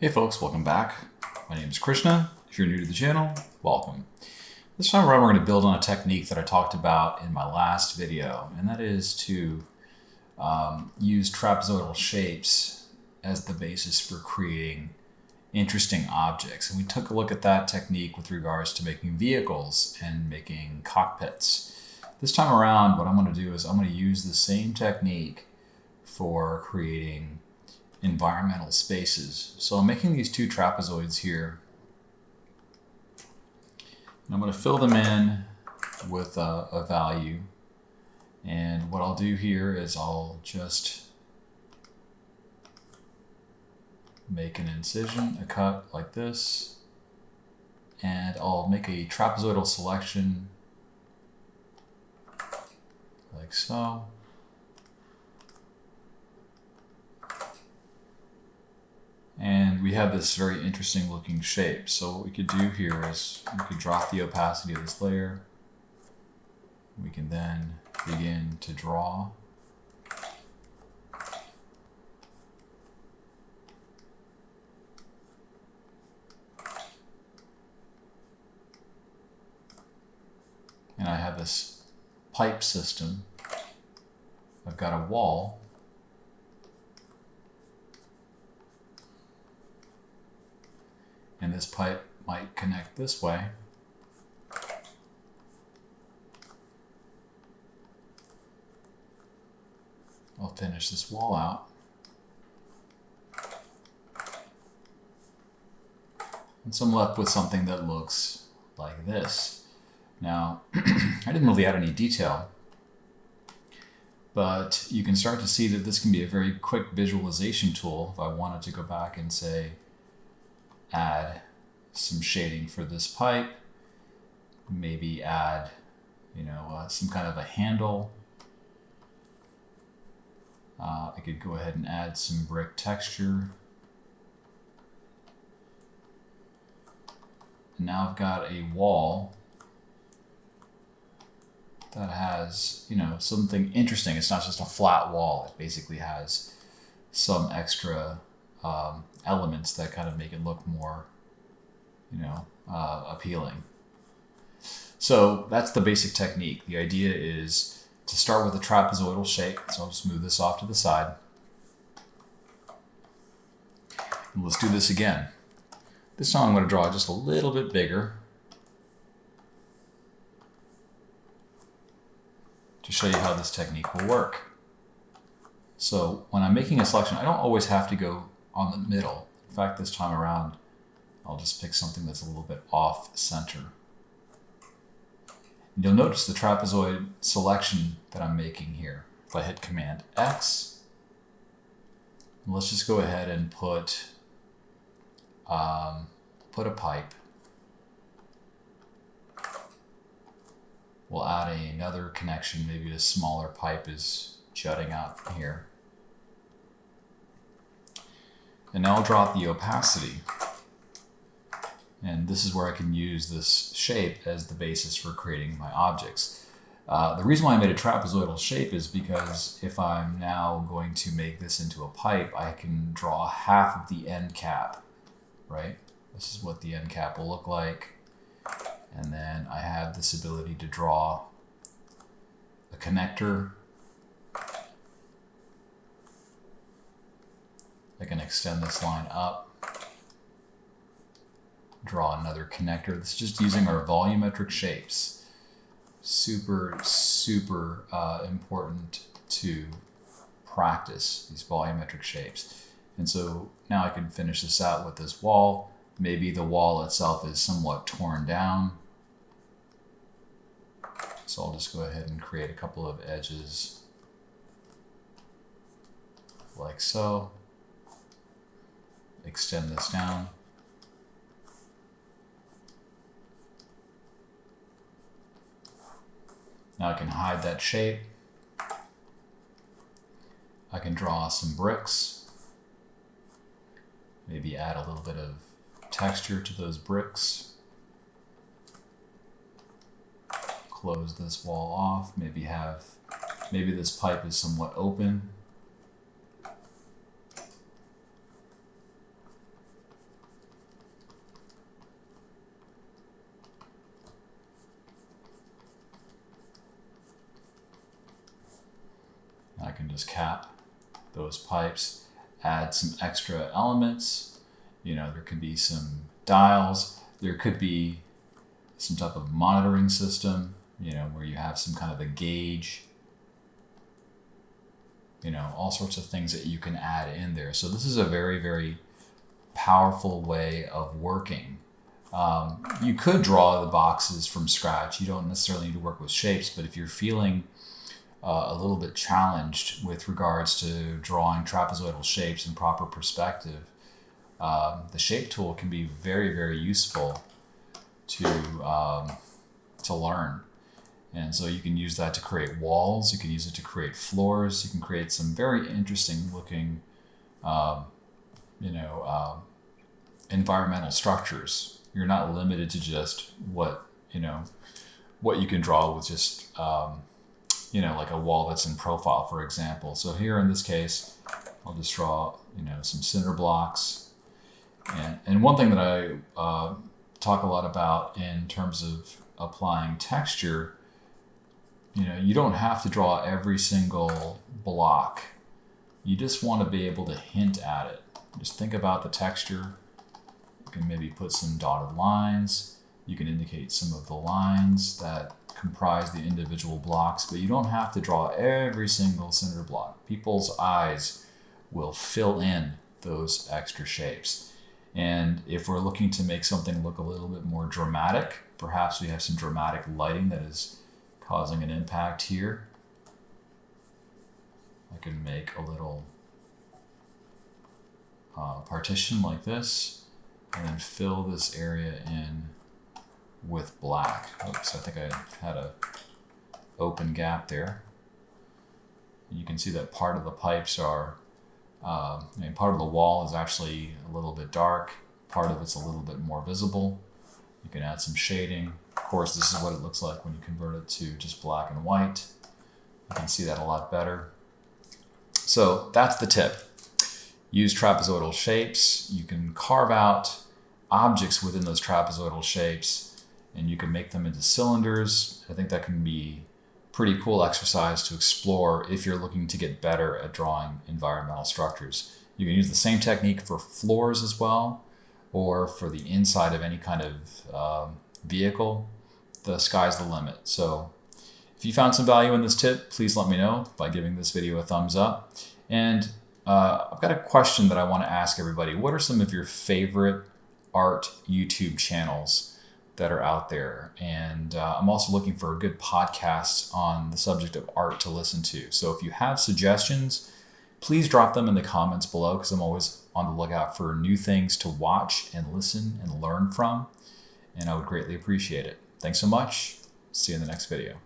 Hey folks, welcome back. My name is Krishna. If you're new to the channel, welcome. This time around we're going to build on a technique that I talked about in my last video, and that is to use trapezoidal shapes as the basis for creating interesting objects. And we took a look at that technique with regards to making vehicles and making cockpits. This time around what I'm going to do is I'm going to use the same technique for creating environmental spaces. So I'm making these two trapezoids here. And I'm going to fill them in with a value. And what I'll do here is I'll just make an incision, a cut like this. And I'll make a trapezoidal selection like so. And we have this very interesting looking shape. So what we could do here is we could drop the opacity of this layer. We can then begin to draw. And I have this pipe system. I've got a wall. And this pipe might connect this way. I'll finish this wall out. And so I'm left with something that looks like this. Now, I didn't really add any detail, but you can start to see that this can be a very quick visualization tool if I wanted to go back and say, add some shading for this pipe, maybe add, some kind of a handle. I could go ahead and add some brick texture. And now I've got a wall that has, something interesting. It's not just a flat wall. It basically has some extra elements that kind of make it look more, appealing. So that's the basic technique. The idea is to start with a trapezoidal shape. So I'll just move this off to the side. And let's do this again. This time I'm going to draw just a little bit bigger to show you how this technique will work. So when I'm making a selection, I don't always have to go on the middle. In fact, this time around, I'll just pick something that's a little bit off center. And you'll notice the trapezoid selection that I'm making here. If I hit Command X, let's just go ahead and put a pipe. We'll add another connection. Maybe a smaller pipe is jutting out from here. And now I'll drop the opacity. And this is where I can use this shape as the basis for creating my objects. The reason why I made a trapezoidal shape is because if I'm now going to make this into a pipe, I can draw half of the end cap, right? This is what the end cap will look like. And then I have this ability to draw a connector. I can extend this line up. Draw another connector. This is just using our volumetric shapes. Super, super important to practice these volumetric shapes. And so now I can finish this out with this wall. Maybe the wall itself is somewhat torn down. So I'll just go ahead and create a couple of edges like so. Extend this down. Now I can hide that shape. I can draw some bricks. Maybe add a little bit of texture to those bricks. Close this wall off. Maybe this pipe is somewhat open. can just cap those pipes, add some extra elements. There could be some dials. There could be some type of monitoring system, where you have some kind of a gauge, all sorts of things that you can add in there. So this is a very, very powerful way of working. You could draw the boxes from scratch. You don't necessarily need to work with shapes, but if you're feeling a little bit challenged with regards to drawing trapezoidal shapes in proper perspective, the shape tool can be very, very useful to learn. And so you can use that to create walls. You can use it to create floors. You can create some very interesting looking, environmental structures. You're not limited to just what you can draw with just, like a wall that's in profile, for example. So here in this case, I'll just draw, some cinder blocks. And one thing that I talk a lot about in terms of applying texture, you don't have to draw every single block. You just want to be able to hint at it. Just think about the texture. You can maybe put some dotted lines. You can indicate some of the lines that comprise the individual blocks, but you don't have to draw every single cinder block. People's eyes will fill in those extra shapes. And if we're looking to make something look a little bit more dramatic, perhaps we have some dramatic lighting that is causing an impact here. I can make a little partition like this, and then fill this area in with black. Oops, I think I had a open gap there. You can see that part of the pipes are, part of the wall is actually a little bit dark, part of it's a little bit more visible. You can add some shading. Of course, this is what it looks like when you convert it to just black and white. You can see that a lot better. So that's the tip. Use trapezoidal shapes. You can carve out objects within those trapezoidal shapes, and you can make them into cylinders. I think that can be pretty cool exercise to explore if you're looking to get better at drawing environmental structures. You can use the same technique for floors as well, or for the inside of any kind of vehicle. The sky's the limit. So if you found some value in this tip, please let me know by giving this video a thumbs up. And I've got a question that I want to ask everybody. What are some of your favorite art YouTube channels that are out there? And I'm also looking for good podcasts on the subject of art to listen to. So if you have suggestions, please drop them in the comments below, because I'm always on the lookout for new things to watch and listen and learn from. And I would greatly appreciate it. Thanks so much. See you in the next video.